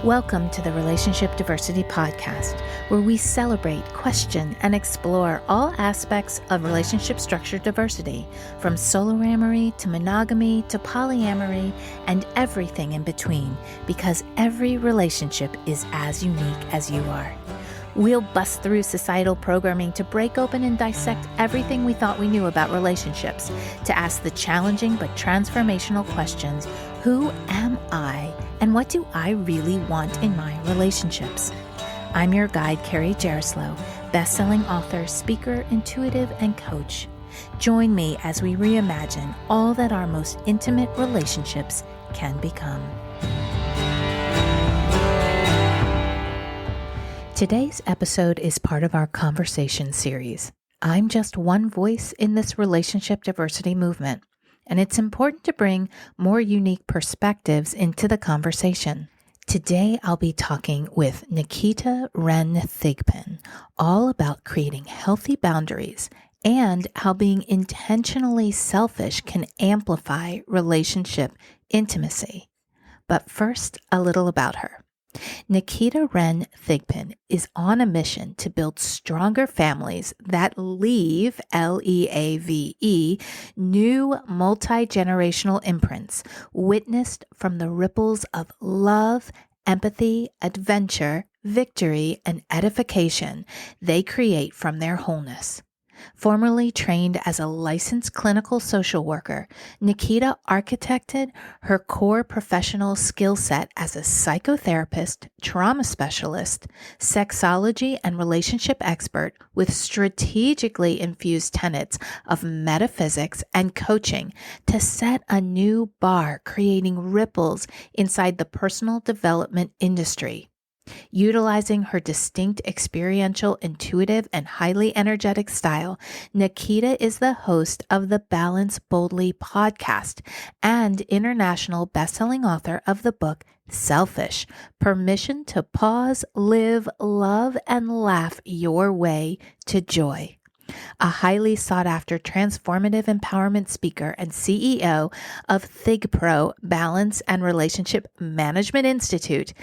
Welcome to the Relationship Diversity Podcast, where we celebrate, question, and explore all aspects of relationship structure diversity, from soloamory to monogamy to polyamory and everything in between, because every relationship is as unique as you are. We'll bust through societal programming to break open and dissect everything we thought we knew about relationships, to ask the challenging but transformational questions: who am I, and what do I really want in my relationships? I'm your guide, Carrie Jaroslaw, best-selling author, speaker, intuitive, and coach. Join me as we reimagine all that our most intimate relationships can become. Today's episode is part of our conversation series. I'm just one voice in this relationship diversity movement, and it's important to bring more unique perspectives into the conversation. Today, I'll be talking with Naketa Ren Thigpen, all about creating healthy boundaries and how being intentionally selfish can amplify relationship intimacy. But first, a little about her. Naketa Ren Thigpen is on a mission to build stronger families that leave, L-E-A-V-E, new multi-generational imprints witnessed from the ripples of love, empathy, adventure, victory, and edification they create from their wholeness. Formerly trained as a licensed clinical social worker, Naketa architected her core professional skill set as a psychotherapist, trauma specialist, sexology, and relationship expert with strategically infused tenets of metaphysics and coaching to set a new bar, creating ripples inside the personal development industry. Utilizing her distinct experiential, intuitive, and highly energetic style, Naketa is the host of the Balance Boldly podcast and international best-selling author of the book Selfish: Permission to Pause, Live, Love, and Laugh Your Way to Joy. A highly sought-after transformative empowerment speaker and CEO of ThigPro Balance and Relationship Management Institute,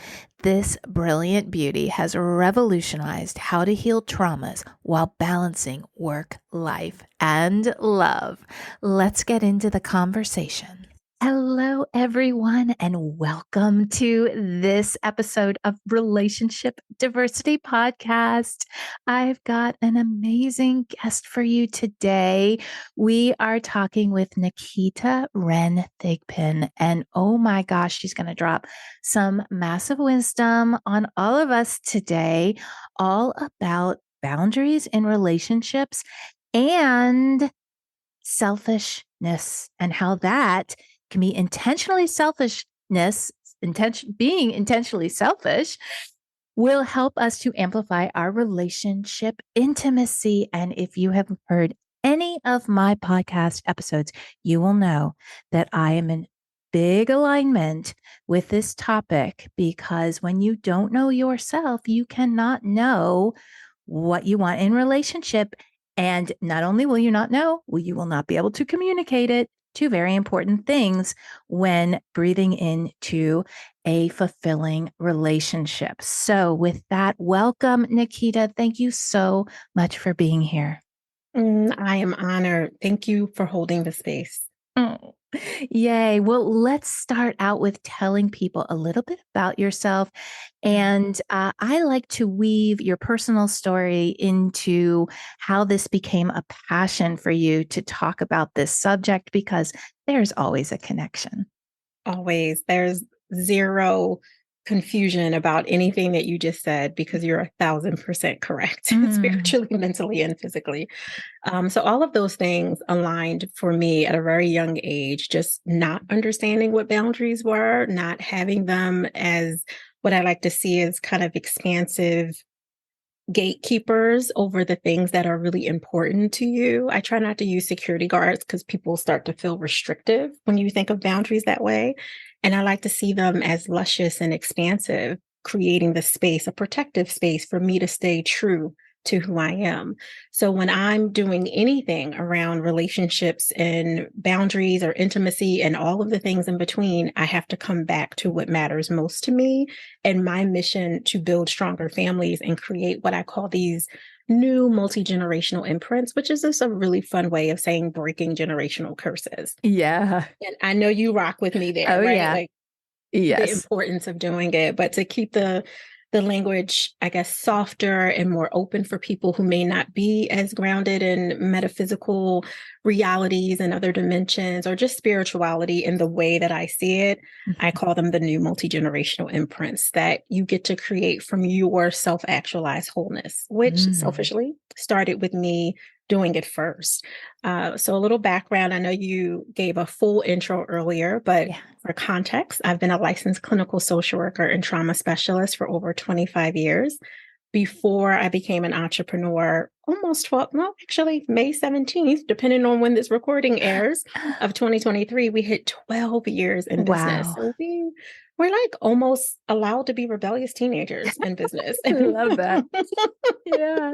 this brilliant beauty has revolutionized how to heal traumas while balancing work, life, and love. Let's get into the conversation. Hello, everyone, and welcome to this episode of Relationship Diversity Podcast. I've got an amazing guest for you today. We are talking with Naketa Ren Thigpen, and oh my gosh, she's going to drop some massive wisdom on all of us today, all about boundaries in relationships and selfishness and how that can be being intentionally selfish will help us to amplify our relationship intimacy. And if you have heard any of my podcast episodes, you will know that I am in big alignment with this topic, because when you don't know yourself, you cannot know what you want in relationship. And not only will you not know, you will not be able to communicate it. Two very important things when breathing into a fulfilling relationship. So with that, welcome, Naketa. Thank you so much for being here. I am honored. Thank you for holding the space. Oh, yay. Well, let's start out with telling people a little bit about yourself. And I like to weave your personal story into how this became a passion for you to talk about this subject, because there's always a connection. Always. There's zero confusion about anything that you just said, because you're 1,000% correct, spiritually, mentally, and physically. So all of those things aligned for me at a very young age, just not understanding what boundaries were, not having them as what I like to see as kind of expansive gatekeepers over the things that are really important to you. I try not to use security guards because people start to feel restrictive when you think of boundaries that way. And I like to see them as luscious and expansive, creating the space, a protective space for me to stay true to who I am. So when I'm doing anything around relationships and boundaries or intimacy and all of the things in between, I have to come back to what matters most to me and my mission to build stronger families and create what I call these new multi-generational imprints, which is just a really fun way of saying breaking generational curses. Yeah. And I know you rock with me there, Oh, right? yeah. Like the Yes. importance of doing it, but to keep the language, I guess, softer and more open for people who may not be as grounded in metaphysical realities and other dimensions or just spirituality in the way that I see it. I call them the new multi-generational imprints that you get to create from your self-actualized wholeness, which selfishly started with me doing it first. So a little background, I know you gave a full intro earlier, but for context, I've been a licensed clinical social worker and trauma specialist for over 25 years. Before I became an entrepreneur, almost 12, well, actually May 17th, depending on when this recording airs, of 2023, we hit 12 years in business. Wow. So we're like almost allowed to be rebellious teenagers in business. I love that. Yeah.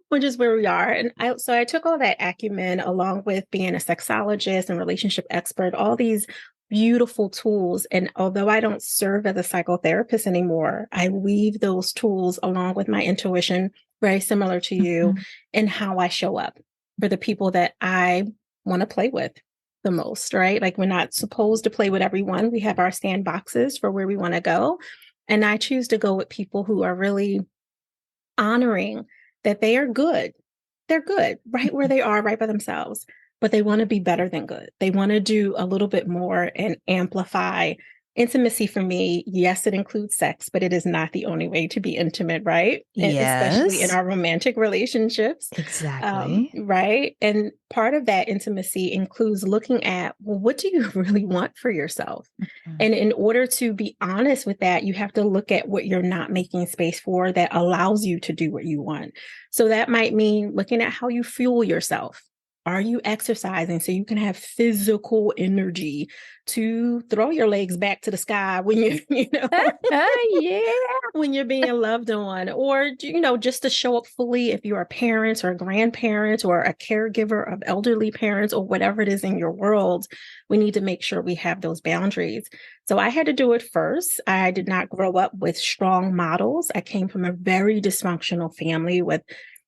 Which is where we are. And so I took all that acumen along with being a sexologist and relationship expert, all these beautiful tools. And although I don't serve as a psychotherapist anymore, I weave those tools along with my intuition, very similar to you, in how I show up for the people that I want to play with the most, right? Like we're not supposed to play with everyone. We have our sandboxes for where we want to go. And I choose to go with people who are really honoring that they are good. They're good right where they are, right by themselves, but they want to be better than good. They want to do a little bit more and amplify intimacy. For me, yes, it includes sex, but it is not the only way to be intimate, right? And especially in Yes. our romantic relationships. Exactly. Right. And part of that intimacy includes looking at, well, what do you really want for yourself? And in order to be honest with that, you have to look at what you're not making space for that allows you to do what you want. So that might mean looking at how you fuel yourself. Are you exercising so you can have physical energy to throw your legs back to the sky when when you're being loved on, or, just to show up fully if you're a parent or a grandparent or a caregiver of elderly parents or whatever it is in your world, we need to make sure we have those boundaries. So I had to do it first. I did not grow up with strong models. I came from a very dysfunctional family with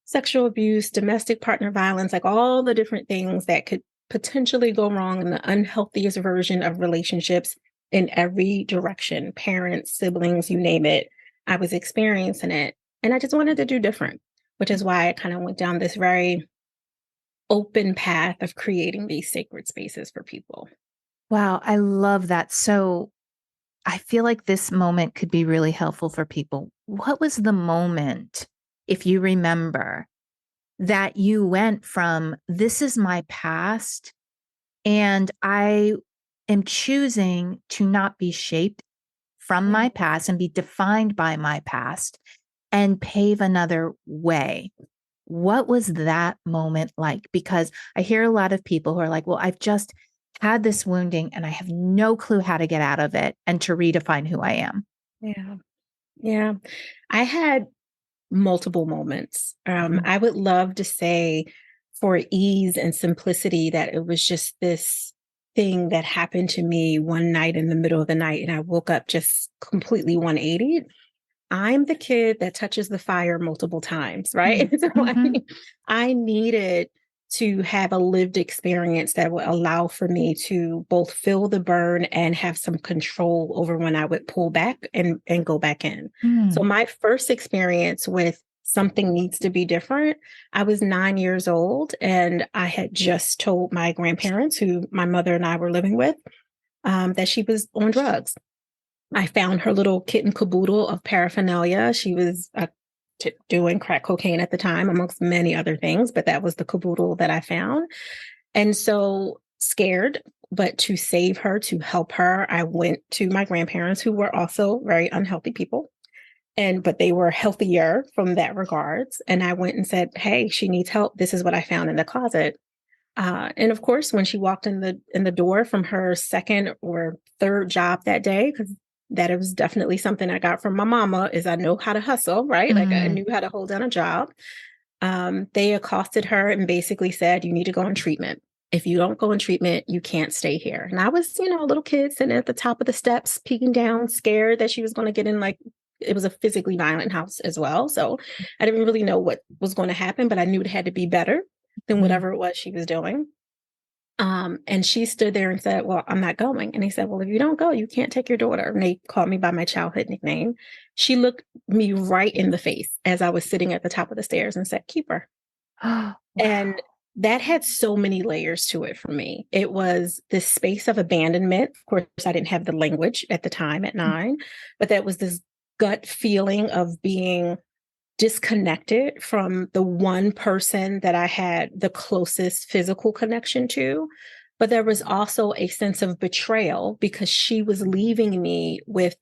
sexual abuse, domestic partner violence, like all the different things that could potentially go wrong in the unhealthiest version of relationships in every direction, parents, siblings, you name it. I was experiencing it. And I just wanted to do different, which is why I kind of went down this very open path of creating these sacred spaces for people. Wow. I love that. So I feel like this moment could be really helpful for people. What was the moment, if you remember, that you went from this is my past and I am choosing to not be shaped from my past and be defined by my past and pave another way? What was that moment like? Because I hear a lot of people who are like, well, I've just had this wounding and I have no clue how to get out of it and to redefine who I am. Yeah. Yeah. I had multiple moments. I would love to say for ease and simplicity that it was just this thing that happened to me one night in the middle of the night and I woke up just completely 180. I'm the kid that touches the fire multiple times, right? So I needed to have a lived experience that would allow for me to both feel the burn and have some control over when I would pull back and go back in. So my first experience with something needs to be different, I was 9 years old and I had just told my grandparents, who my mother and I were living with, that she was on drugs. I found her little kit and caboodle of paraphernalia. She was doing crack cocaine at the time, amongst many other things, but that was the caboodle that I found. And so scared, but to save her, to help her, I went to my grandparents, who were also very unhealthy people. But they were healthier from that regards. And I went and said, hey, she needs help. This is what I found in the closet. And of course, when she walked in the door from her second or third job that day, because that was definitely something I got from my mama, is I know how to hustle, right? Like I knew how to hold down a job. They accosted her and basically said, you need to go on treatment. If you don't go on treatment, you can't stay here. And I was, a little kid sitting at the top of the steps, peeking down, scared that she was going to get in, like, it was a physically violent house as well. So I didn't really know what was going to happen, but I knew it had to be better than whatever it was she was doing. And she stood there and said, well, I'm not going. And he said, well, if you don't go, you can't take your daughter. And they called me by my childhood nickname. She looked me right in the face as I was sitting at the top of the stairs and said, keep her. Oh, wow. And that had so many layers to it for me. It was this space of abandonment. Of course, I didn't have the language at the time at 9, but that was this gut feeling of being disconnected from the one person that I had the closest physical connection to. But there was also a sense of betrayal because she was leaving me with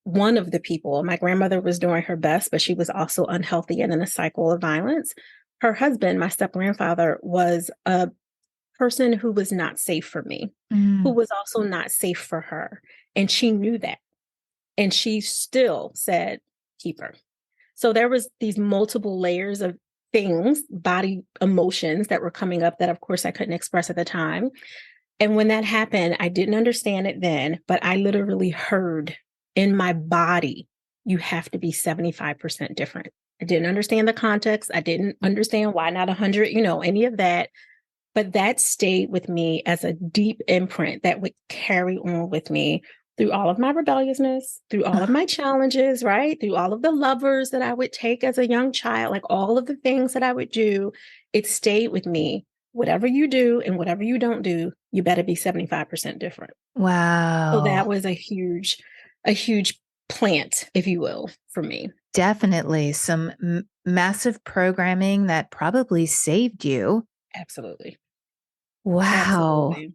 one of the people. My grandmother was doing her best, but she was also unhealthy and in a cycle of violence. Her husband, my step grandfather, was a person who was not safe for me, who was also not safe for her. And she knew that. And she still said, keep her. So there was these multiple layers of things, body emotions that were coming up that, of course, I couldn't express at the time. And when that happened, I didn't understand it then, but I literally heard in my body, you have to be 75% different. I didn't understand the context. I didn't understand why not 100, any of that. But that stayed with me as a deep imprint that would carry on with me through all of my rebelliousness, through all of my challenges, right? Through all of the lovers that I would take as a young child, like all of the things that I would do, it stayed with me. Whatever you do and whatever you don't do, you better be 75% different. So that Wow. was a huge plant, if you will, for me. Definitely some massive programming that probably saved you. Absolutely. Wow. Absolutely.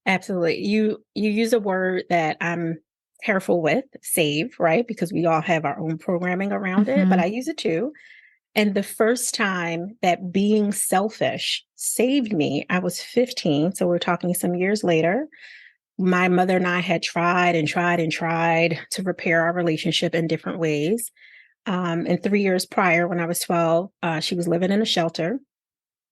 Absolutely. You use a word that I'm careful with, save, right? Because we all have our own programming around it, but I use it too. And the first time that being selfish saved me, I was 15. So we're talking some years later. My mother and I had tried and tried and tried to repair our relationship in different ways. And 3 years prior, when I was 12, she was living in a shelter.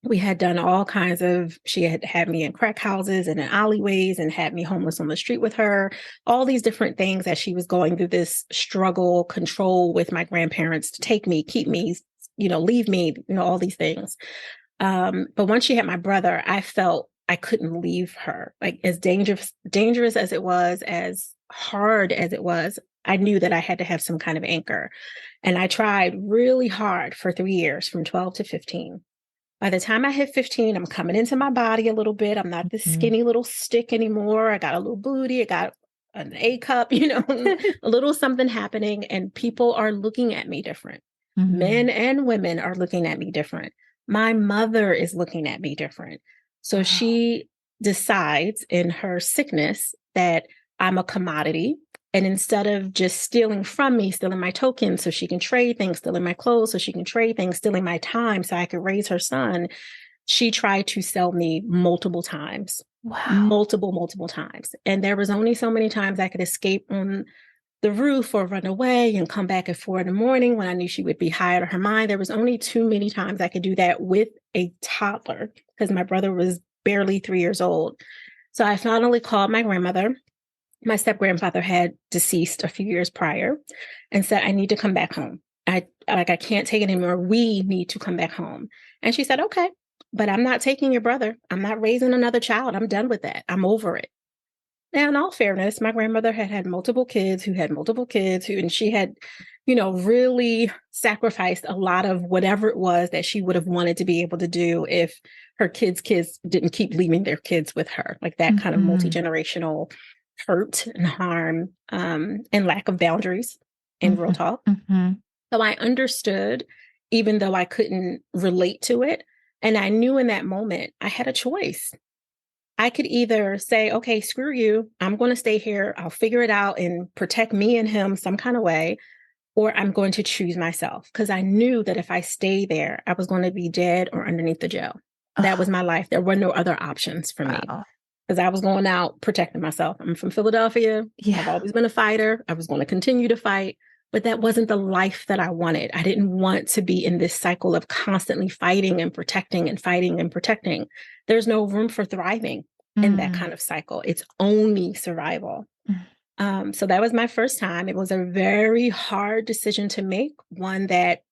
We had done all kinds of, she had had me in crack houses and in alleyways and had me homeless on the street with her, all these different things as she was going through this struggle, control with my grandparents to take me, keep me, leave me, all these things. But once she had my brother, I felt I couldn't leave her. Like as dangerous as it was, as hard as it was, I knew that I had to have some kind of anchor. And I tried really hard for 3 years, from 12 to 15. By the time I hit 15, I'm coming into my body a little bit. I'm not this skinny little stick anymore. I got a little booty. I got an A cup, a little something happening. And people are looking at me different. Men and women are looking at me different. My mother is looking at me different. So she decides in her sickness that I'm a commodity. And instead of just stealing from me, stealing my tokens so she can trade things, stealing my clothes so she can trade things, stealing my time so I could raise her son, she tried to sell me multiple times. Wow. Multiple times. And there was only so many times I could escape on the roof or run away and come back at 4 a.m. when I knew she would be high out of her mind. There was only too many times I could do that with a toddler because my brother was barely 3 years old. So I finally called my grandmother. My step grandfather had deceased a few years prior and said, I need to come back home. I can't take it anymore. We need to come back home. And she said, okay, but I'm not taking your brother. I'm not raising another child. I'm done with that. I'm over it. Now, in all fairness, my grandmother had had multiple kids who had multiple kids and she had, really sacrificed a lot of whatever it was that she would have wanted to be able to do if her kids' didn't keep leaving their kids with her, like that kind of multi-generational hurt and harm, and lack of boundaries in real talk. So I understood, even though I couldn't relate to it. And I knew in that moment I had a choice. I could either say, okay, screw you. I'm going to stay here. I'll figure it out and protect me and him some kind of way. Or I'm going to choose myself because I knew that if I stay there, I was going to be dead or underneath the jail. That was my life. There were no other options for me because I was going out protecting myself. I'm from Philadelphia. Yeah. I've always been a fighter. I was going to continue to fight. but that wasn't the life that I wanted. I didn't want to be in this cycle of constantly fighting and protecting and fighting and protecting. There's no room for thriving in that kind of cycle. It's only survival. So that was my first time. It was a very hard decision to make, one that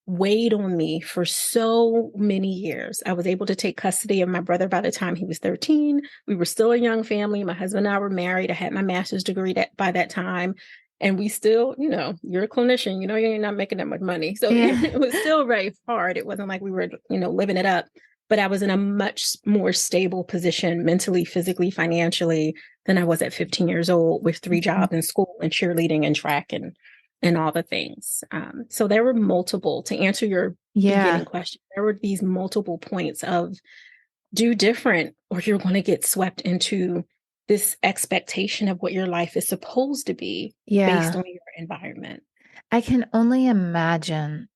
weighed on me for so many years. I was able to take custody of my brother by the time he was 13. We were still a young family. My husband and I were married. I had my master's degree by that time. And we still, you're a clinician, you're not making that much money. So it was still very hard. It wasn't like we were, living it up. But I was in a much more stable position mentally, physically, financially than I was at 15 years old with 3 jobs in school and cheerleading and track and all the things. So there were multiple, to answer your beginning question, there were these multiple points of do different or you're going to get swept into this expectation of what your life is supposed to be based on your environment. I can only imagine,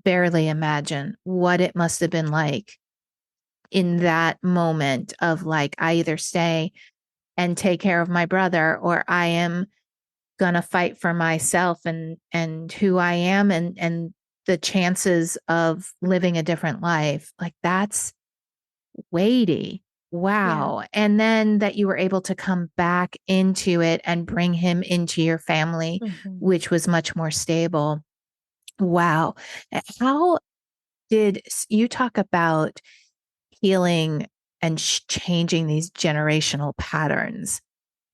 barely imagine what it must have been like in that moment of like, I either stay and take care of my brother or I am going to fight for myself and who I am and the chances of living a different life. Like that's weighty. Wow. Yeah. And then that you were able to come back into it and bring him into your family, which was much more stable. Wow. How did you talk about healing and changing these generational patterns?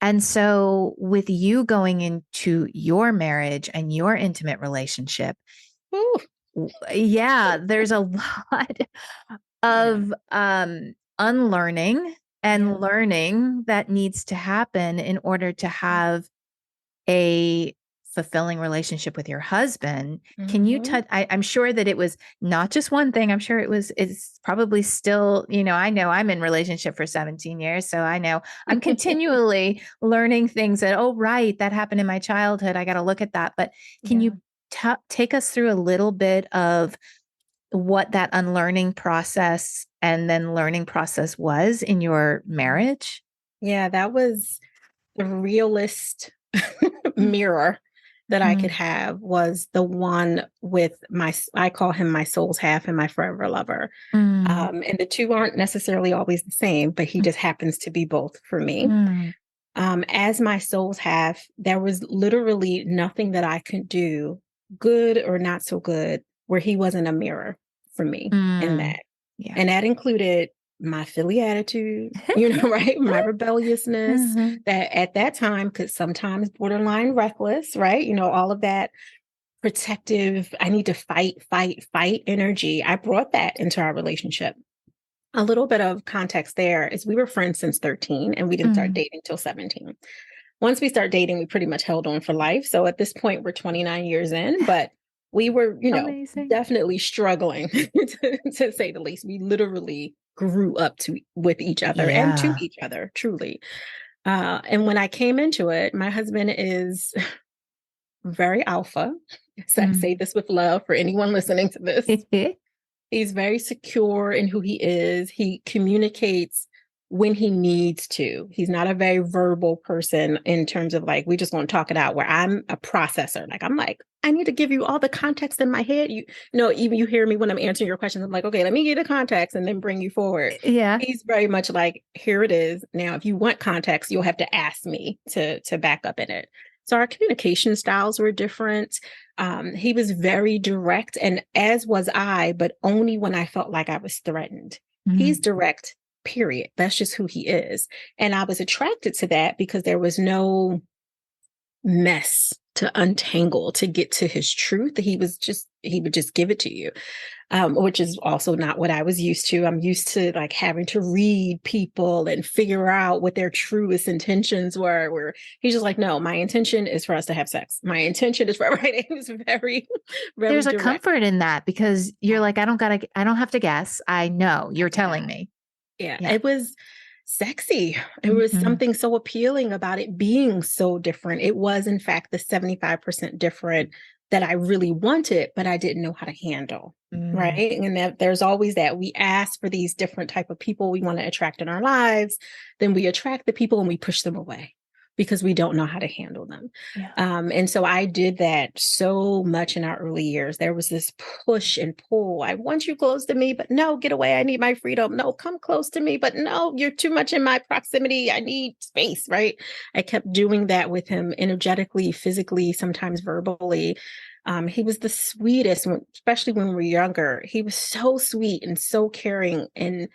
And so with you going into your marriage and your intimate relationship, there's a lot of unlearning and learning that needs to happen in order to have a fulfilling relationship with your husband. Can you touch, I'm sure that it was not just one thing. I'm sure it's probably still, I know I'm in relationship for 17 years. So I know I'm continually learning things that, oh, right, that happened in my childhood. I got to look at that. But can you take us through a little bit of what that unlearning process and then learning process was in your marriage? Yeah, that was the realest mirror that I could have was the one with I call him my soul's half and my forever lover. And the two aren't necessarily always the same, but he just happens to be both for me. As my soul's half, there was literally nothing that I could do, good or not so good, where he wasn't a mirror for me in that. Yeah. And that included my Philly attitude, right? My rebelliousness that at that time could sometimes borderline reckless, right? All of that protective, I need to fight energy. I brought that into our relationship. A little bit of context there is we were friends since 13 and we didn't start dating till 17. Once we start dating, we pretty much held on for life. So at this point, we're 29 years in, but we were, definitely struggling to say the least. We literally grew up with each other and to each other, truly. And when I came into it, my husband is very alpha. So I say this with love for anyone listening to this. He's very secure in who he is. He communicates when he needs to. He's not a very verbal person in terms of like, we just want to talk it out, where I'm a processor. Like, I'm like, I need to give you all the context in my head. Even you hear me when I'm answering your questions. I'm like, okay, let me get the context and then bring you forward. Yeah. He's very much like, here it is. Now, if you want context, you'll have to ask me to back up in it. So our communication styles were different. He was very direct, and as was I, but only when I felt like I was threatened. He's direct, period. That's just who he is. And I was attracted to that because there was no mess to untangle to get to his truth. He would just give it to you, which is also not what I was used to. I'm used to like having to read people and figure out what their truest intentions were. Where he's just like, no, my intention is for us to have sex. My intention is for, right? He was very, very There's direct. A comfort in that because you're like, I don't have to guess. I know you're telling me. Yeah. It was sexy. It was something so appealing about it being so different. It was, in fact, the 75% different that I really wanted, but I didn't know how to handle. Right. And there's always that we ask for these different type of people we want to attract in our lives. Then we attract the people and we push them away. because we don't know how to handle them. Yeah. And so I did that so much in our early years. There was this push and pull. I want you close to me, but no, get away. I need my freedom. No, come close to me, but no, you're too much in my proximity. I need space, right? I kept doing that with him energetically, physically, sometimes verbally. He was the sweetest, especially when we were younger. He was so sweet and so caring, and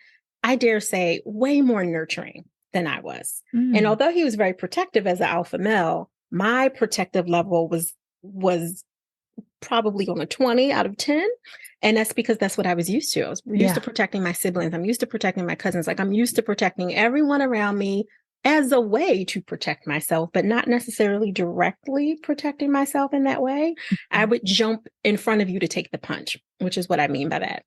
I dare say way more nurturing than I was. And although he was very protective as an alpha male, my protective level was probably on a 20 out of 10. And that's because that's what I was used to. I was used to protecting my siblings. I'm used to protecting my cousins. Like, I'm used to protecting everyone around me as a way to protect myself, but not necessarily directly protecting myself in that way. I would jump in front of you to take the punch, which is what I mean by that.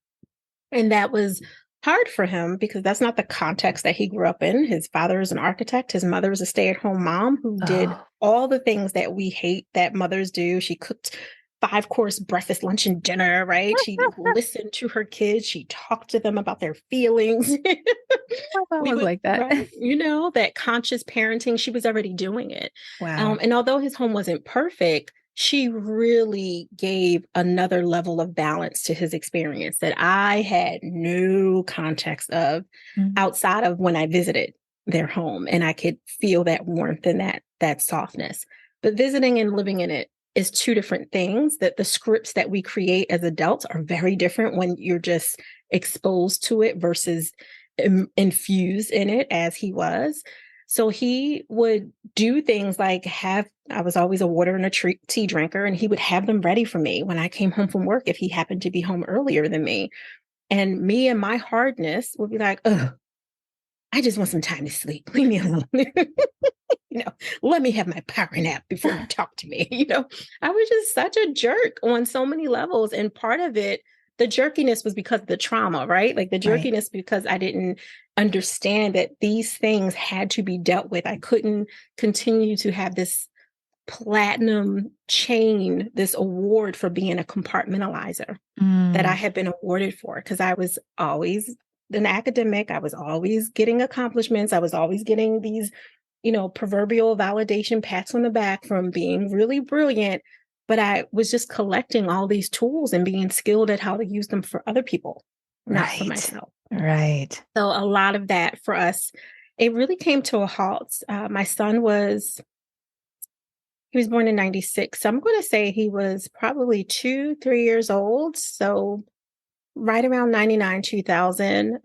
And that was hard for him because that's not the context that he grew up in. His father is an architect. His mother is a stay-at-home mom who did all the things that we hate that mothers do. She cooked 5-course breakfast, lunch, and dinner, right? She listened to her kids. She talked to them about their feelings. We was like that. Right? You know, that conscious parenting, she was already doing it. Wow. And although his home wasn't perfect, she really gave another level of balance to his experience that I had no context of outside of when I visited their home, and I could feel that warmth and that softness. But visiting and living in it is two different things. That the scripts that we create as adults are very different when you're just exposed to it versus infused in it as he was. So he would do things like I was always a water and a tea drinker, and he would have them ready for me when I came home from work if he happened to be home earlier than me. And me and my hardness would be like, oh, I just want some time to sleep. Leave me alone. Let me have my power nap before you talk to me. I was just such a jerk on so many levels. And part of it, the jerkiness was because of the trauma, right? Like the jerkiness because I didn't understand that these things had to be dealt with. I couldn't continue to have this platinum chain, this award for being a compartmentalizer that I had been awarded for, because I was always an academic. I was always getting accomplishments. I was always getting these, proverbial validation pats on the back from being really brilliant. But I was just collecting all these tools and being skilled at how to use them for other people, not for myself. Right. So a lot of that for us, it really came to a halt. My son he was born in 96. So I'm going to say he was probably 2-3 years old. So right around 99, 2000,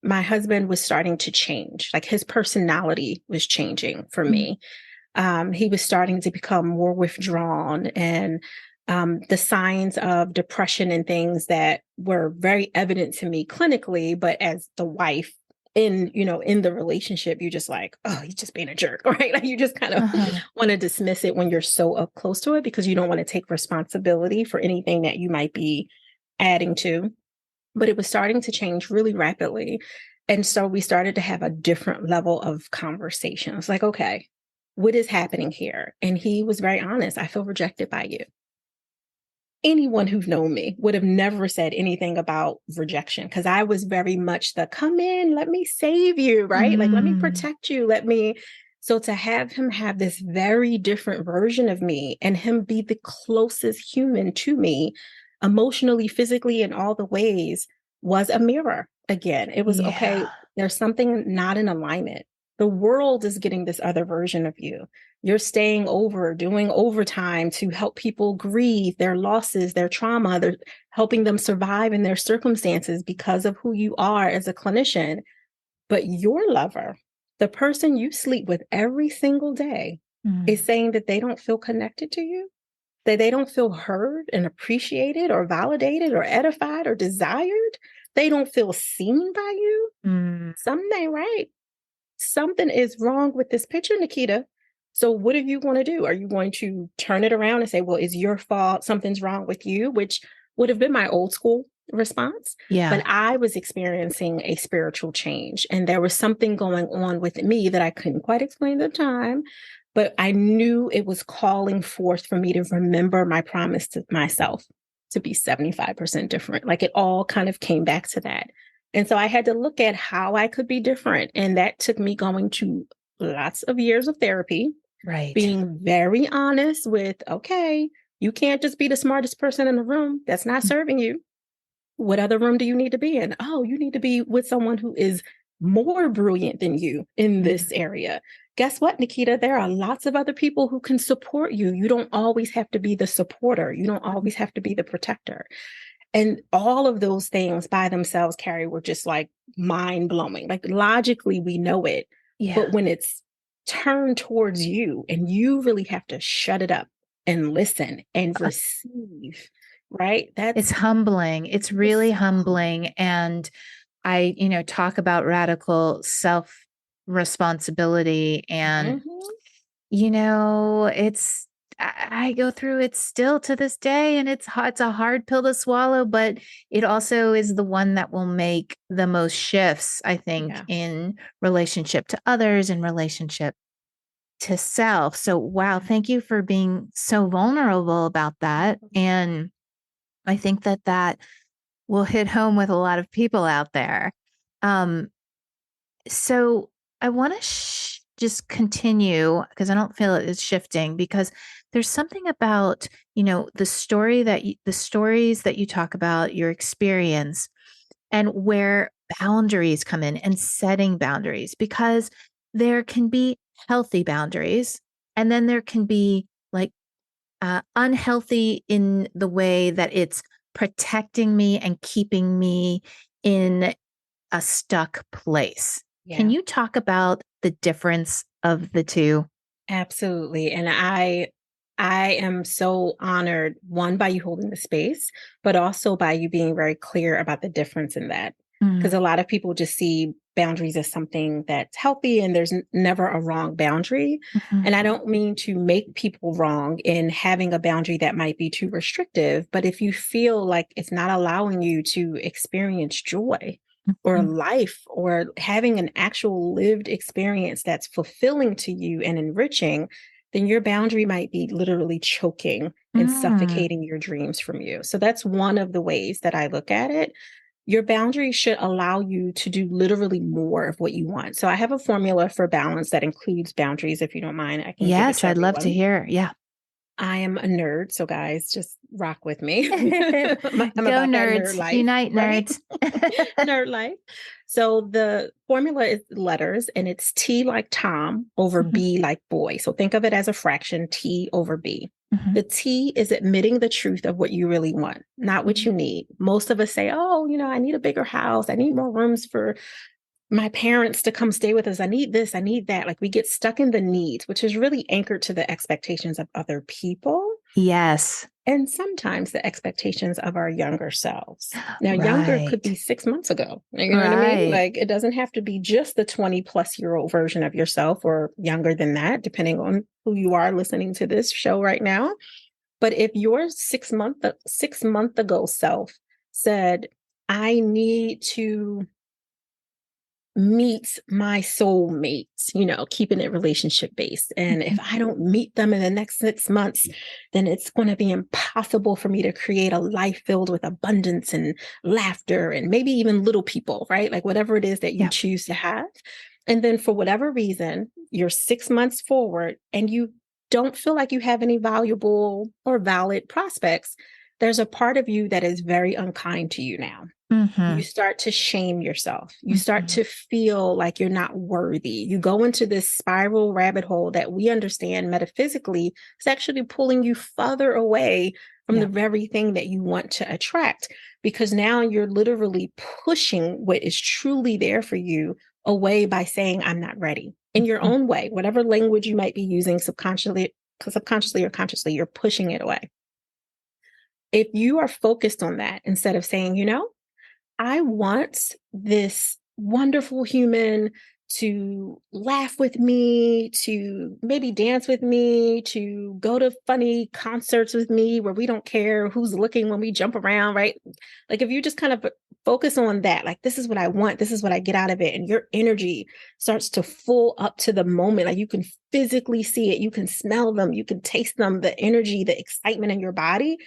my husband was starting to change. Like his personality was changing for me. He was starting to become more withdrawn, and the signs of depression and things that were very evident to me clinically, but as the wife in the relationship, you're just like, oh, he's just being a jerk, right? Like you just kind of want to dismiss it when you're so up close to it, because you don't want to take responsibility for anything that you might be adding to. But it was starting to change really rapidly. And so we started to have a different level of conversation. I was like, okay, what is happening here? And he was very honest. I feel rejected by you. Anyone who's known me would have never said anything about rejection, because I was very much the come in, let me save you, right? Like, let me protect you. So to have him have this very different version of me and him be the closest human to me, emotionally, physically, in all the ways, was a mirror. Again, it was, okay, there's something not in alignment. The world is getting this other version of you. You're staying over, doing overtime to help people grieve their losses, their trauma. They're helping them survive in their circumstances because of who you are as a clinician. But your lover, the person you sleep with every single day, is saying that they don't feel connected to you, that they don't feel heard and appreciated or validated or edified or desired. They don't feel seen by you. Something ain't right. Something is wrong with this picture, Naketa. So what are you going to do? Are you going to turn it around and say, well, it's your fault, something's wrong with you, which would have been my old school response. But I was experiencing a spiritual change, and there was something going on with me that I couldn't quite explain at the time, but I knew it was calling forth for me to remember my promise to myself to be 75% different. Like it all kind of came back to that. And so I had to look at how I could be different. And that took me going to lots of years of therapy, Right. being very honest with, okay, you can't just be the smartest person in the room. That's not serving you. What other room do you need to be in? Oh, you need to be with someone who is more brilliant than you in this area. Guess what, Naketa? There are lots of other people who can support you. You don't always have to be the supporter. You don't always have to be the protector. And all of those things by themselves, Carrie, were just like mind blowing. Like logically, we know it. Yeah. But when it's turned towards you and you really have to shut it up and listen and receive, right? It's humbling. It's really humbling. And I, talk about radical self responsibility. And, Mhm. I go through it still to this day, and it's a hard pill to swallow, but it also is the one that will make the most shifts, I think, Yeah. in relationship to others, in relationship to self. So, wow, thank you for being so vulnerable about that. And I think that will hit home with a lot of people out there. Um, so I want to just continue because I don't feel it is shifting, because there's something about, the stories that you talk about, your experience, and where boundaries come in and setting boundaries, because there can be healthy boundaries, and then there can be like unhealthy in the way that it's protecting me and keeping me in a stuck place. Can Yeah. you talk about the difference of the two? Absolutely. And I am so honored, one, by you holding the space, but also by you being very clear about the difference in that. Because Mm, a lot of people just see boundaries as something that's healthy and there's never a wrong boundary. mhm. And I don't mean to make people wrong in having a boundary that might be too restrictive, but if you feel like it's not allowing you to experience joy or Mhm. life or having an actual lived experience that's fulfilling to you and enriching, then your boundary might be literally choking and Mm. suffocating your dreams from you. So that's one of the ways that I look at it. Your boundaries should allow you to do literally more of what you want. So I have a formula for balance that includes boundaries. If you don't mind, I can give it Yes, to I'd love to everyone. hear. Yeah. I am a nerd, so guys, just rock with me. I'm Go about that nerd nerds. life, Unite right? nerds. Nerd life. So the formula is letters, and it's T like Tom over Mhm, B like boy. So think of it as a fraction, T over B. mhm, The T is admitting the truth of what you really want, not what mhm. you need. Most of us say, oh, I need a bigger house. I need more rooms for my parents to come stay with us. I need this, I need that. Like we get stuck in the needs, which is really anchored to the expectations of other people Yes. and sometimes the expectations of our younger selves. Now, younger could be Right. 6 months ago. You know what I mean? Right. Like it doesn't have to be just the 20-plus-year-old version of yourself or younger than that, depending on who you are listening to this show right now. But if your 6 month ago self said, I need to meet my soulmate, keeping it relationship based. And if Mhm. I don't meet them in the next 6 months, then it's going to be impossible for me to create a life filled with abundance and laughter and maybe even little people, right? Like whatever it is that you Yeah. choose to have. And then for whatever reason, you're 6 months forward and you don't feel like you have any valuable or valid prospects. There's a part of you that is very unkind to you now. You Mhm, start to shame yourself. You start mhm. to feel like you're not worthy. You go into this spiral rabbit hole that we understand metaphysically is actually pulling you further away from the Yeah. very thing that you want to attract, because now you're literally pushing what is truly there for you away by saying, I'm not ready in your Mhm. own way, whatever language you might be using subconsciously or consciously, you're pushing it away. If you are focused on that instead of saying, I want this wonderful human to laugh with me, to maybe dance with me, to go to funny concerts with me where we don't care who's looking when we jump around, right? Like if you just kind of focus on that, like this is what I want, this is what I get out of it, and your energy starts to full up to the moment. Like you can physically see it, you can smell them, you can taste them, the energy, the excitement in your body.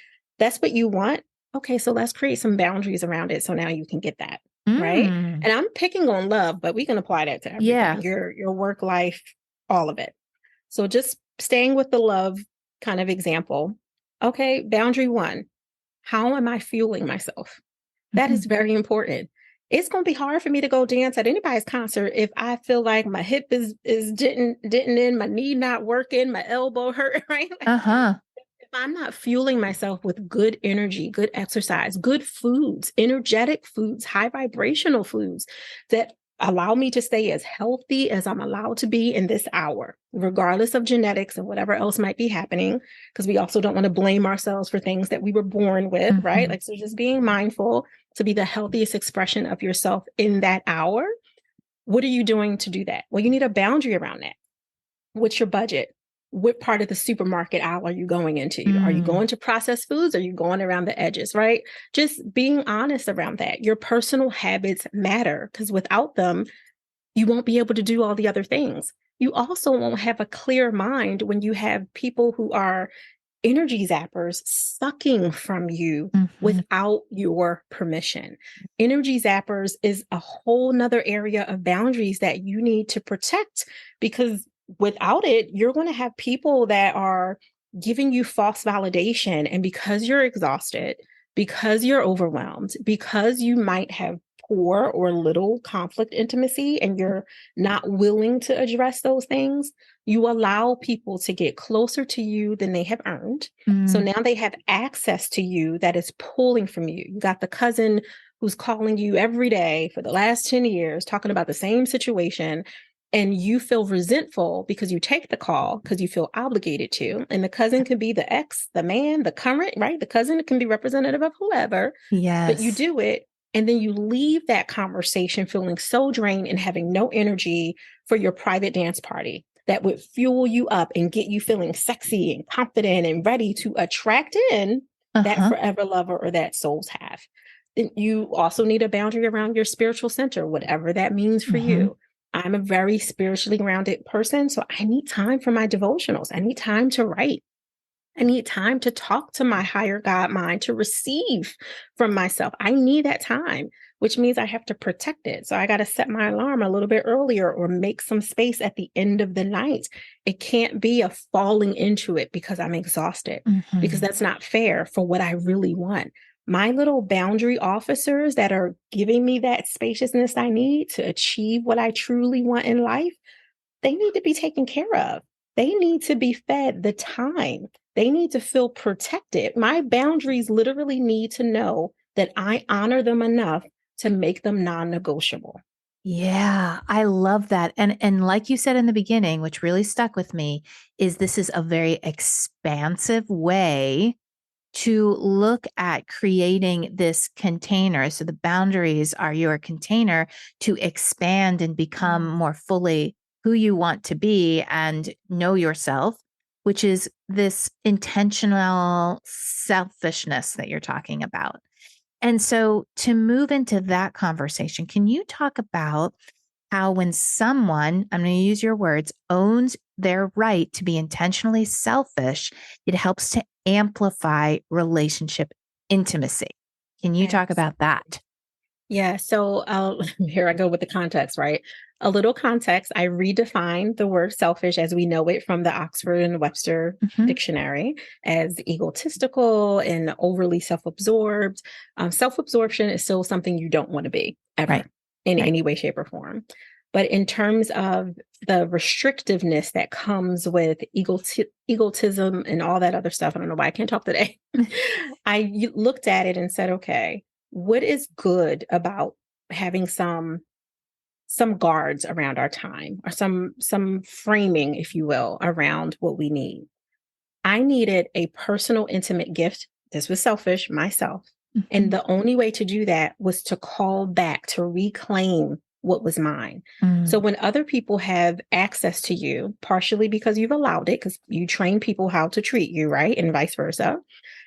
That's what you want. Okay, so let's create some boundaries around it so now you can get that, right? Mm. And I'm picking on love, but we can apply that to Yeah. everything. Your work life, all of it. So just staying with the love kind of example. Okay, boundary one, how am I fueling myself? That Mhm. is very important. It's going to be hard for me to go dance at anybody's concert if I feel like my hip is didn't in, my knee not working, my elbow hurt, right? Uh-huh. If I'm not fueling myself with good energy, good exercise, good foods, energetic foods, high vibrational foods that allow me to stay as healthy as I'm allowed to be in this hour, regardless of genetics and whatever else might be happening, because we also don't want to blame ourselves for things that we were born with, right? Mhm. Like, so just being mindful to be the healthiest expression of yourself in that hour. What are you doing to do that? Well, you need a boundary around that. What's your budget? What part of the supermarket aisle are you going into? Are you Mm. going to processed foods? Are you going around the edges, right? Just being honest around that. Your personal habits matter because without them, you won't be able to do all the other things. You also won't have a clear mind when you have people who are energy zappers sucking from you Mhm. without your permission. Energy zappers is a whole nother area of boundaries that you need to protect because without it, you're going to have people that are giving you false validation. And because you're exhausted, because you're overwhelmed, because you might have poor or little conflict intimacy and you're not willing to address those things, you allow people to get closer to you than they have earned. So Mm. now they have access to you that is pulling from you. You got the cousin who's calling you every day for the last 10 years, talking about the same situation. And you feel resentful because you take the call because you feel obligated to. And the cousin can be the ex, the man, the current, right? The cousin can be representative of whoever, but you Yes. do it. And then you leave that conversation feeling so drained and having no energy for your private dance party that would fuel you up and get you feeling sexy and confident and ready to attract in that Uh-huh. forever lover or that souls have. Then you also need a boundary around your spiritual center, whatever that means for Mhm. you. I'm a very spiritually grounded person, so I need time for my devotionals. I need time to write. I need time to talk to my higher God mind, to receive from myself. I need that time, which means I have to protect it. So I got to set my alarm a little bit earlier or make some space at the end of the night. It can't be a falling into it because I'm exhausted, because Mhm. that's not fair for what I really want. My little boundary officers that are giving me that spaciousness I need to achieve what I truly want in life, they need to be taken care of. They need to be fed the time. They need to feel protected. My boundaries literally need to know that I honor them enough to make them non-negotiable. Yeah, I love that. And like you said in the beginning, which really stuck with me, is this is a very expansive way to look at creating this container. So the boundaries are your container to expand and become Yes. more fully who you want to be and know yourself, which is this intentional selfishness that you're talking about. And so to move into that conversation, can you talk about how when someone, I'm going to use your words, owns their right to be intentionally selfish, it helps to amplify relationship intimacy? Can you talk about Absolutely. that? Yeah. So here I go with the context, right? A little context. I redefined the word selfish as we know it from the Oxford and Webster Hmm. dictionary as egotistical and overly self absorbed. Self absorption is still something you don't want to be Right. ever in Right. any way, shape, or form. But in terms of the restrictiveness that comes with egotism and all that other stuff, I don't know why I can't talk today. Looked at it and said, okay, what is good about having some guards around our time or some framing, if you will, around what we need? I needed a personal intimate gift. This was selfish, myself. And Mhm. the only way to do that was to call back, to reclaim what was mine. So Mm. when other people have access to you, partially because you've allowed it, because you train people how to treat you, right? And vice versa.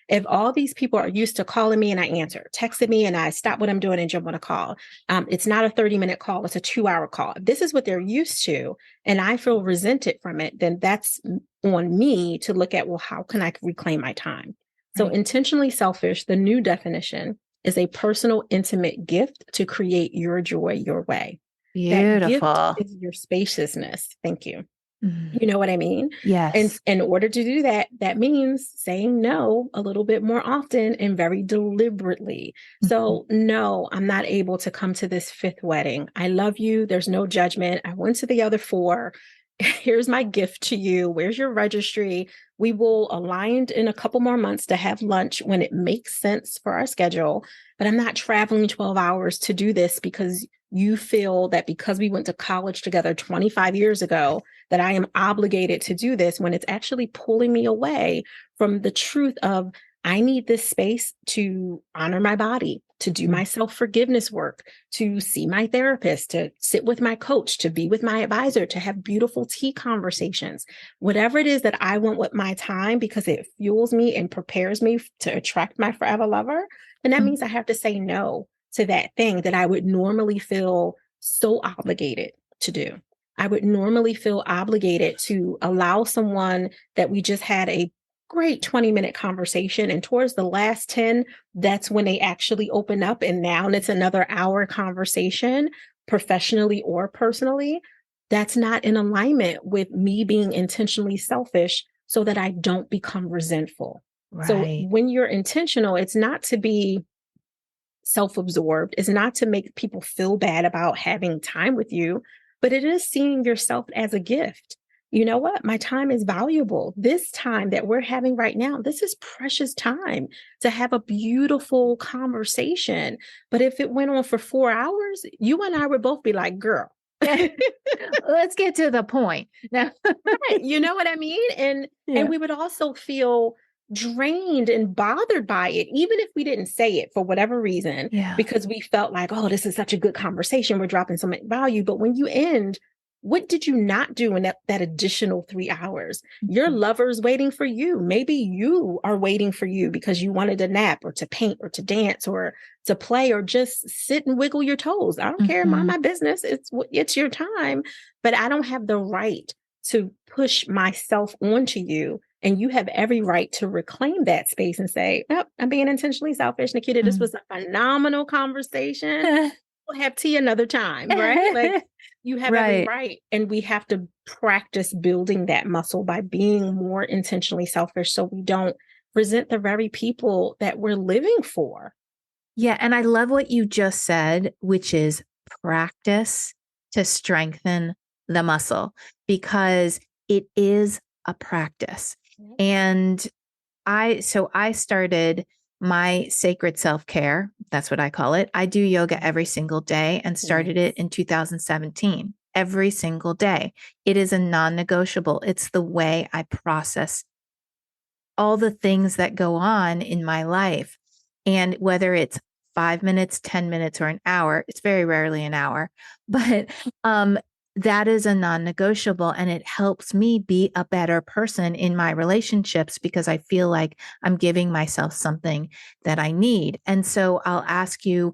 If all these people are used to calling me and I answer, texting me and I stop what I'm doing and jump on a call, it's not a 30-minute call, it's a 2-hour call. If this is what they're used to, and I feel resented from it, then that's on me to look at, well, how can I reclaim my time? So, Right. intentionally selfish, the new definition is a personal, intimate gift to create your joy your way. That gift Beautiful. is your spaciousness. Thank you. Mm. You know what I mean? And Yes. in order to do that, that means saying no a little bit more often and very deliberately. Mhm. So, no, I'm not able to come to this fifth wedding. I love you. There's no judgment. I went to the other four. Here's my gift to you. Where's your registry? We will align in a couple more months to have lunch when it makes sense for our schedule. But I'm not traveling 12 hours to do this because you feel that because we went to college together 25 years ago, that I am obligated to do this when it's actually pulling me away from the truth of I need this space to honor my body, to do my self-forgiveness work, to see my therapist, to sit with my coach, to be with my advisor, to have beautiful tea conversations. Whatever it is that I want with my time because it fuels me and prepares me to attract my forever lover, then that Mhm. means I have to say no to that thing that I would normally feel so obligated to do. I would normally feel obligated to allow someone that we just had a great 20-minute conversation. And towards the last 10, that's when they actually open up. And now it's another hour conversation, professionally or personally. That's not in alignment with me being intentionally selfish so that I don't become resentful. So Right. when you're intentional, it's not to be self-absorbed, is not to make people feel bad about having time with you, but it is seeing yourself as a gift. You know what? My time is valuable. This time that we're having right now, this is precious time to have a beautiful conversation. But if it went on for 4 hours, you and I would both be like, girl, Let's get to the point. Now, right. You know what I mean? And yeah. we would also feel drained and bothered by it, even if we didn't say it for whatever reason, Yeah. because we felt like, oh, this is such a good conversation. We're dropping so much value. But when you end, what did you not do in that additional 3 hours? Your Mhm. lover's waiting for you. Maybe you are waiting for you because you wanted a nap or to paint or to dance or to play or just sit and wiggle your toes. I don't care. Mind Mhm. my business. It's your time, but I don't have the right to push myself onto you. And you have every right to reclaim that space and say, oh, I'm being intentionally selfish. Naketa, this Mm. was a phenomenal conversation. We'll have tea another time, right? Like you have every Right. right. And we have to practice building that muscle by being more intentionally selfish so we don't resent the very people that we're living for. Yeah. And I love what you just said, which is practice to strengthen the muscle because it is a practice. And I started my sacred self-care. That's what I call it. I do yoga every single day and started it Yes. in 2017. Every single day. It is a non-negotiable. It's the way I process all the things that go on in my life. And whether it's 5 minutes, 10 minutes, or an hour, it's very rarely an hour, but that is a non negotiable. And it helps me be a better person in my relationships because I feel like I'm giving myself something that I need. And so I'll ask you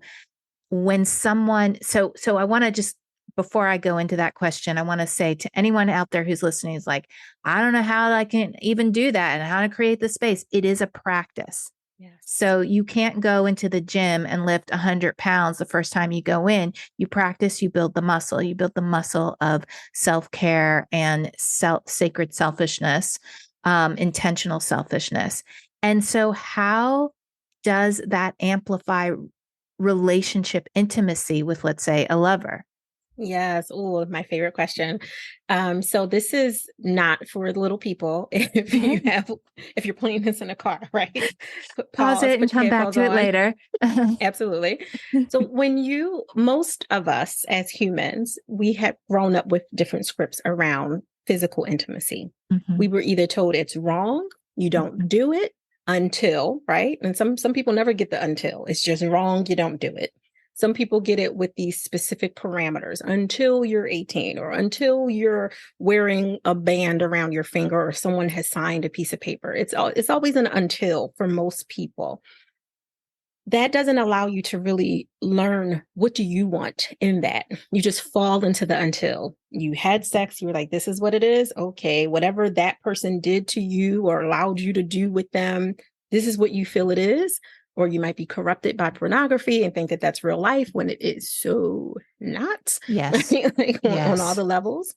when someone, so I want to just, before I go into that question, I want to say to anyone out there who's listening is like, I don't know how I can even do that and how to create the space. It is a practice. Yes. So you can't go into the gym and lift 100 pounds the first time you go in. You practice, you build the muscle. You build the muscle of self-care and sacred selfishness, intentional selfishness. And so how does that amplify relationship intimacy with, let's say, a lover? Yes. Oh, my favorite question. So this is not for the little people. If you're playing this in a car, right? Pause Pause, it and put your come back headphones to it on. later. Absolutely. So most of us as humans, we have grown up with different scripts around physical intimacy. We Mhm, were either told it's wrong, you don't mhm, do it until, right? And some people never get the until. It's just wrong, you don't do it. Some people get it with these specific parameters until you're 18 or until you're wearing a band around your finger or someone has signed a piece of paper. It's always an until for most people. That doesn't allow you to really learn what do you want in that. You just fall into the until. You had sex, you were like, this is what it is. Okay, whatever that person did to you or allowed you to do with them, this is what you feel it is. Or you might be corrupted by pornography and think that that's real life when it is so not, yes. right? Like on all Yes. the levels.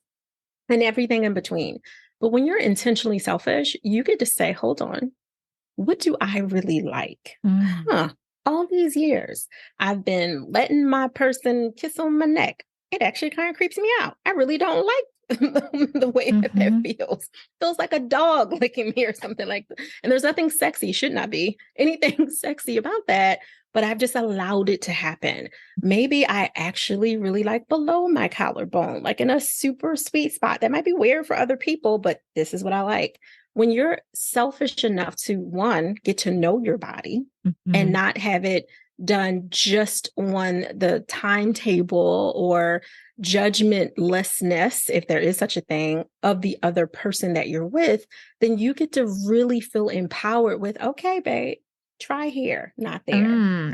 and everything in between. But when you're intentionally selfish, you get to say, hold on, what do I really like? Mm. Huh. All these years, I've been letting my person kiss on my neck. It actually kind of creeps me out. I really don't like the way that Mm-hmm. feels. Feels like a dog licking me or something like that. And there's nothing sexy, should not be anything sexy about that. But I've just allowed it to happen. Maybe I actually really like below my collarbone, like in a super sweet spot. That might be weird for other people, but this is what I like. When you're selfish enough to, one, get to know your body and Mm-hmm. not have it done just on the timetable or judgmentlessness, if there is such a thing, of the other person that you're with, then you get to really feel empowered with, okay, babe, try here, not there.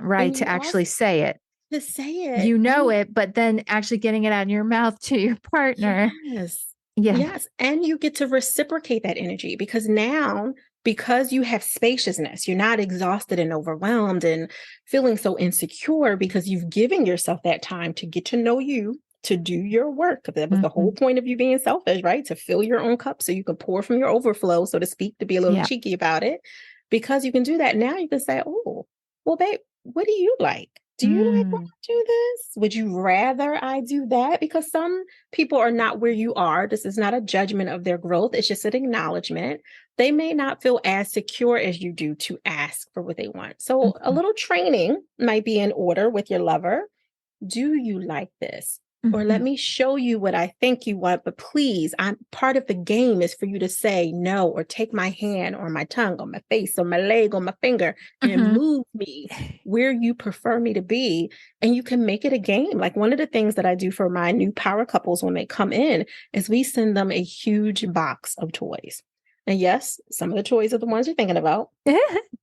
Right. And To you also actually say it. to say it. You know And it, but then actually getting it out of your mouth to your partner. yes. Yeah. Yes. And you get to reciprocate that energy because now, because you have spaciousness, you're not exhausted and overwhelmed and feeling so insecure because you've given yourself that time to get to know you, to do your work. That was the Mm-hmm. whole point of you being selfish, right? To fill your own cup so you can pour from your overflow, so to speak, to be a little Yeah. cheeky about it. Because you can do that now, you can say, oh, well, babe, what do you like? Do you like when Mm. I do this? Would you rather I do that? Because some people are not where you are. This is not a judgment of their growth. It's just an acknowledgement. They may not feel as secure as you do to ask for what they want. So a Mm-hmm. little training might be in order with your lover. Do you like this? Or Mm-hmm. let me show you what I think you want, but please, I'm part of the game is for you to say no, or take my hand or my tongue or my face or my leg or my finger and Mm-hmm. move me where you prefer me to be. And you can make it a game. Like one of the things that I do for my new power couples when they come in is we send them a huge box of toys. And yes, some of the toys are the ones you're thinking about,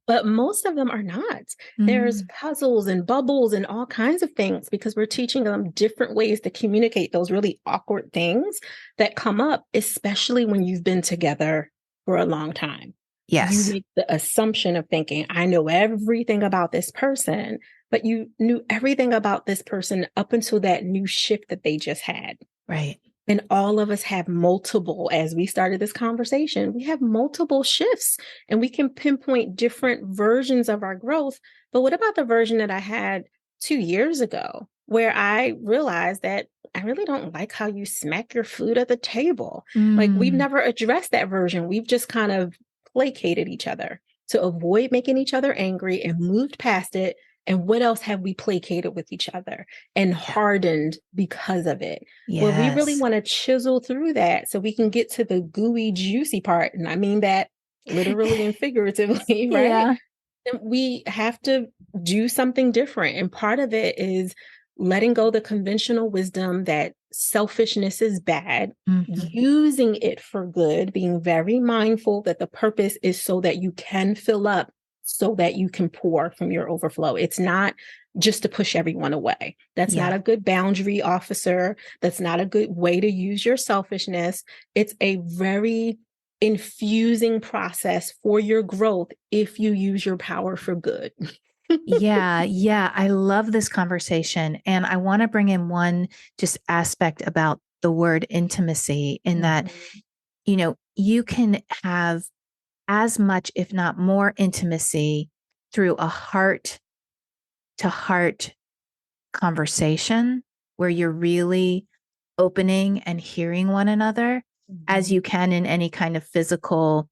but most of them are not. There's Mm. puzzles and bubbles and all kinds of things because we're teaching them different ways to communicate those really awkward things that come up, especially when you've been together for a long time. You Yes. make the assumption of thinking, I know everything about this person, but you knew everything about this person up until that new shift that they just had. Right. And all of us have multiple, as we started this conversation, we have multiple shifts and we can pinpoint different versions of our growth. But what about the version that I had 2 years ago, where I realized that I really don't like how you smack your food at the table? Like we've Mm. never addressed that version. We've just kind of placated each other to avoid making each other angry and moved past it. And what else have we placated with each other and Yeah. hardened because of it? Well, we really Yes. want to chisel through that so we can get to the gooey, juicy part. And I mean that literally and figuratively, right? Yeah. And we have to do something different. And part of it is letting go the conventional wisdom that selfishness is bad, Mm-hmm. using it for good, being very mindful that the purpose is so that you can fill up, so that you can pour from your overflow. It's not just to push everyone away. That's not Yeah. a good boundary officer. That's not a good way to use your selfishness. It's a very infusing process for your growth if you use your power for good. Yeah, yeah, I love this conversation. And I want to bring in one just aspect about the word intimacy in that, Mhm. you can have as much, if not more, intimacy through a heart to heart conversation where you're really opening and hearing one another as Mhm. you can in any kind of physical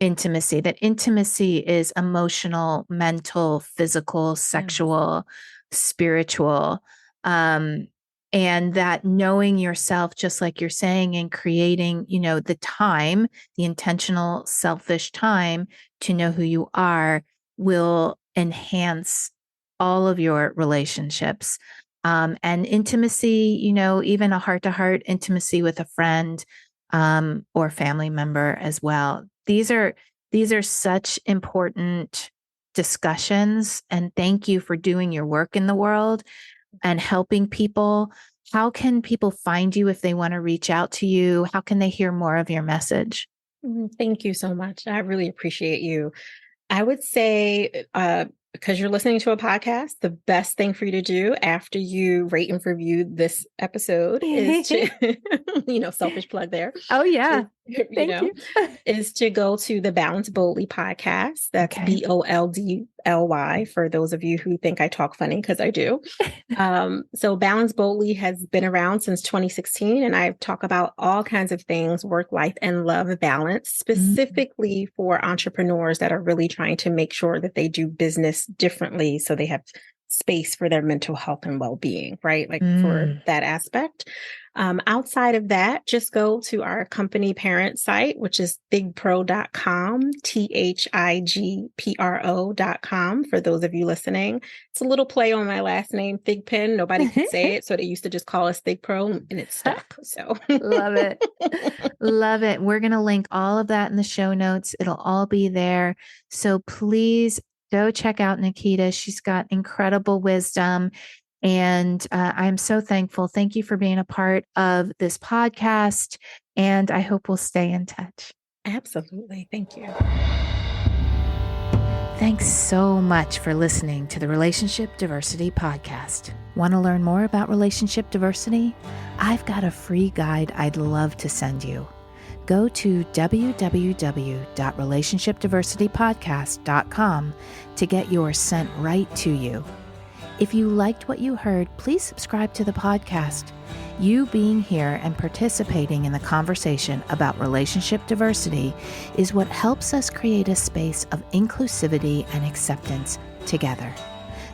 intimacy. That intimacy is emotional, mental, physical, Yes. sexual, spiritual. Um, and that knowing yourself, just like you're saying, and creating, the time, the intentional, selfish time to know who you are will enhance all of your relationships. And intimacy, even a heart to heart intimacy with a friend or family member as well. These are such important discussions, and thank you for doing your work in the world and helping people. How can people find you if they want to reach out to you? How can they hear more of your message? Thank you so much. I really appreciate you. I would say because you're listening to a podcast, the best thing for you to do after you rate and review this episode is to, selfish plug there. Oh, yeah. Thank you. Is to go to the Balance Boldly podcast. That's BOLDLY for those of you who think I talk funny, because I do. So Balance Boldly has been around since 2016, and I talk about all kinds of things, work, life, and love balance, specifically for entrepreneurs that are really trying to make sure that they do business differently so they have space for their mental health and well-being, right? Like for that aspect. Outside of that, just go to our company parent site, which is thigpro.com, THIGPRO.com, for those of you listening. It's a little play on my last name, Thigpen. Nobody could say it, so they used to just call us Thigpro, and it stuck. So love it. Love it. We're going to link all of that in the show notes. It'll all be there. So please go check out Naketa. She's got incredible wisdom. And I'm so thankful. Thank you for being a part of this podcast. And I hope we'll stay in touch. Absolutely. Thank you. Thanks so much for listening to the Relationship Diversity Podcast. Want to learn more about relationship diversity? I've got a free guide I'd love to send you. Go to www.relationshipdiversitypodcast.com to get yours sent right to you. If you liked what you heard, please subscribe to the podcast. You being here and participating in the conversation about relationship diversity is what helps us create a space of inclusivity and acceptance together.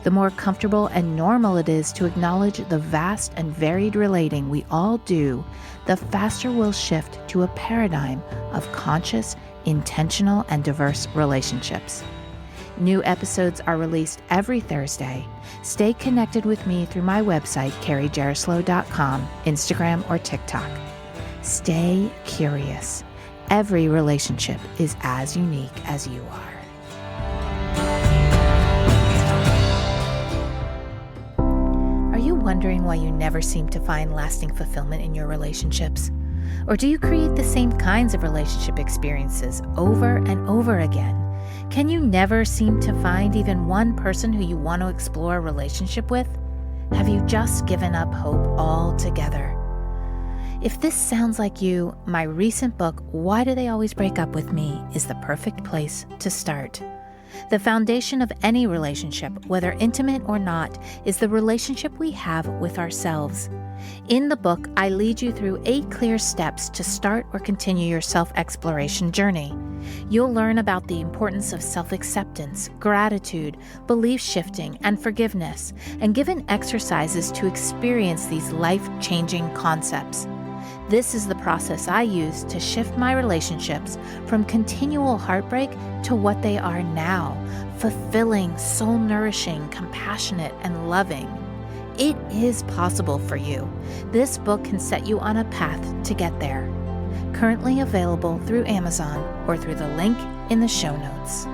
The more comfortable and normal it is to acknowledge the vast and varied relating we all do, the faster we'll shift to a paradigm of conscious, intentional, and diverse relationships. New episodes are released every Thursday. Stay connected with me through my website, carriejaroslow.com, Instagram, or TikTok. Stay curious. Every relationship is as unique as you are. Are you wondering why you never seem to find lasting fulfillment in your relationships? Or do you create the same kinds of relationship experiences over and over again? Can you never seem to find even one person who you want to explore a relationship with? Have you just given up hope altogether? If this sounds like you, my recent book, Why Do They Always Break Up With Me, is the perfect place to start. The foundation of any relationship, whether intimate or not, is the relationship we have with ourselves. In the book, I lead you through 8 clear steps to start or continue your self-exploration journey. You'll learn about the importance of self-acceptance, gratitude, belief shifting, and forgiveness, and given exercises to experience these life-changing concepts. This is the process I use to shift my relationships from continual heartbreak to what they are now, fulfilling, soul-nourishing, compassionate, and loving. It is possible for you. This book can set you on a path to get there. Currently available through Amazon or through the link in the show notes.